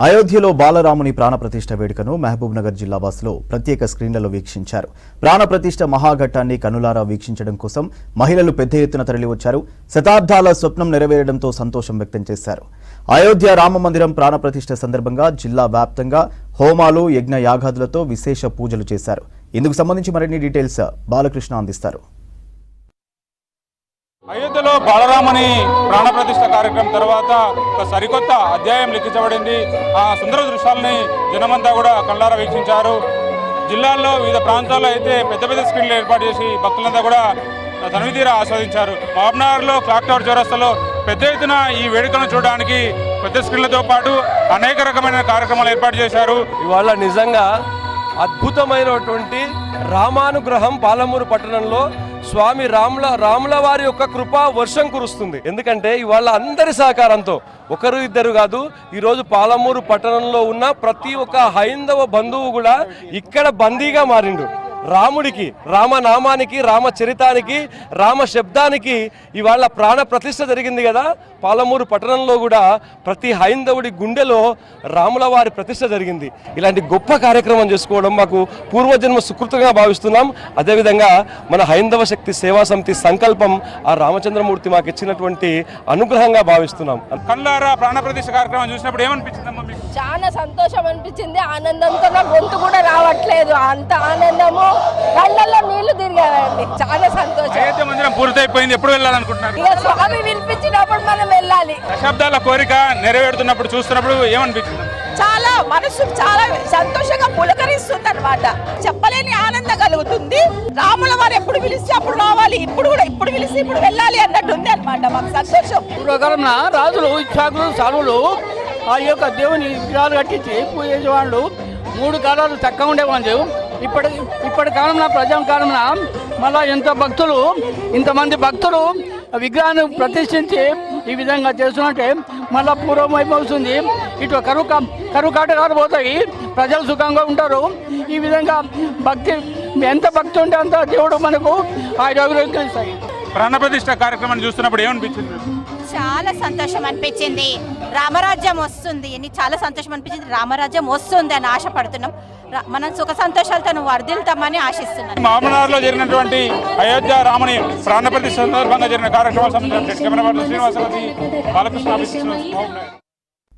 అయోధ్యలో బాలరాముని ప్రాణప్రతిష్ఠ వేడుకను మహబూబ్ నగర్ జిల్లా వాసులు ప్రత్యేక స్క్రీన్లలో వీక్షించారు. ప్రాణప్రతిష్ఠ మహాఘట్టాన్ని కనులారా వీక్షించడం కోసం మహిళలు పెద్ద ఎత్తున తరలివచ్చారు. శతాబ్దాల స్వప్నం నెరవేరడంతో సంతోషం వ్యక్తం చేశారు. అయోధ్య రామ మందిరం ప్రాణప్రతిష్ఠ సందర్భంగా జిల్లా వ్యాప్తంగా హోమాలు, యజ్ఞ యాగాదులతో విశేష పూజలు చేశారు. ఇందుకు సంబంధించి మరిన్ని డీటెయిల్స్ బాలకృష్ణ అందిస్తారు. అయోధ్యలో బాలరాముని ప్రాణప్రతిష్ఠ కార్యక్రమం తర్వాత ఒక సరికొత్త అధ్యాయం లిఖించబడింది. ఆ సుందర దృశ్యాలని జనమంతా కూడా కళ్ళారా వీక్షించారు. జిల్లాల్లో వివిధ ప్రాంతాల్లో అయితే పెద్ద పెద్ద స్క్రీన్లు ఏర్పాటు చేసి భక్తులంతా కూడా తనివితీరా ఆస్వాదించారు. మహబూబ్నగర్లో క్లాక్ టవర్ చౌరస్తాలో పెద్ద ఎత్తున ఈ వేడుకను చూడడానికి పెద్ద స్క్రీన్లతో పాటు అనేక రకమైన కార్యక్రమాలు ఏర్పాటు చేశారు. ఇవాళ నిజంగా అద్భుతమైనటువంటి రామానుగ్రహం పాలమూరు పట్టణంలో స్వామి రాముల వారి యొక్క కృపా వర్షం కురుస్తుంది. ఎందుకంటే ఇవాళ అందరి సహకారంతో ఒకరు ఇద్దరు కాదు, ఈరోజు పాలమూరు పట్టణంలో ఉన్న ప్రతి ఒక్క హైందవ బంధువు కూడా ఇక్కడ బందీగా మారిండు. రాముడికి, రామనామానికి, రామచరితానికి, రామ శబ్దానికి ఇవాళ ప్రాణ ప్రతిష్ఠ జరిగింది కదా. పాలమూరు పట్టణంలో కూడా ప్రతి హైందవుడి గుండెలో రాముల వారి ప్రతిష్ఠ జరిగింది. ఇలాంటి గొప్ప కార్యక్రమం చేసుకోవడం మాకు పూర్వజన్మ సుకృతంగా భావిస్తున్నాం. అదేవిధంగా మన హైందవ శక్తి సేవా సమితి సంకల్పం ఆ రామచంద్రమూర్తి మాకు ఇచ్చినటువంటి అనుగ్రహంగా భావిస్తున్నాం. కళ్ళారా ప్రాణ ప్రతిష్ఠ కార్యక్రమం చూసినప్పుడు ఏమనిపించిందమ్మా మీకు? చాలా సంతోషం అనిపించింది. ఆనందంతో నా గొంతు కూడా రావట్లేదు, అంత ఆనందము, కళ్ళల్లో నీళ్లు తిరిగాయండి. చాలా సంతోషం. అయోధ్య మందిరం పూర్తయిపోయింది, ఎప్పుడు వెళ్ళాలనుకుంటున్నారు? ఇక స్వామి వినిపించినప్పుడు మనం వెళ్ళాలి. దశాబ్దాల కోరిక నెరవేరుతున్నప్పుడు చూస్తున్నప్పుడు ఏమనిపించింది? చాలా మనసు చాలా సంతోషంగా పులకరిస్తుంది అనమాట. చెప్పలేని ఆనందం కలుగుతుంది. రాముల వారు ఎప్పుడు పిలిస్తే అప్పుడు రావాలి, ఇప్పుడు పిలిస్తే ఇప్పుడు వెళ్ళాలి అన్నట్టు ఉంది అనమాట. మాకు సంతోషం. పూర్వకాలం రాజులు, ఇచ్చాకులు, సానువులు ఆ యొక్క దేవుని విగ్రహాలు కట్టించి పూజ చేసేవాళ్ళు 3 కాలాలు చక్కగా ఉండేవాళ్ళు. ఇప్పటి కాలంలో ప్రజాకాలంలో మళ్ళీ ఇంతమంది భక్తులు విగ్రహాన్ని ప్రతిష్ఠించి ఈ విధంగా చేస్తున్నట్టే మళ్ళీ పూర్వం అయిపోతుంది. ఇటు కరువు కాటకాలు పోతాయి, ప్రజలు సుఖంగా ఉంటారు. ఈ విధంగా ఎంత భక్తి ఉంటే అంత దేవుడు మనకు ఆరోగ్యం. ప్రాణప్రతిష్ఠ కార్యక్రమాన్ని చూస్తున్నప్పుడు ఏమనిపించింది? చాలా సంతోషం అనిపించింది. రామరాజ్యం వస్తుంది అని చాలా సంతోషం అనిపించింది. రామరాజ్యం వస్తుంది అని ఆశపడుతున్నాం. మనం సుఖ సంతోషాలతో వర్ధిల్తామని ఆశిస్తున్నాం. మహబూబ్నగర్లో జరిగినటువంటి అయోధ్య రాముని ప్రాణప్రతిష్ఠ సందర్భంగా జరిగిన కార్యక్రమాలు సంబంధించిన కెమెరా పర్సన్ శ్రీనివాసరావు, బాలకృష్ణ.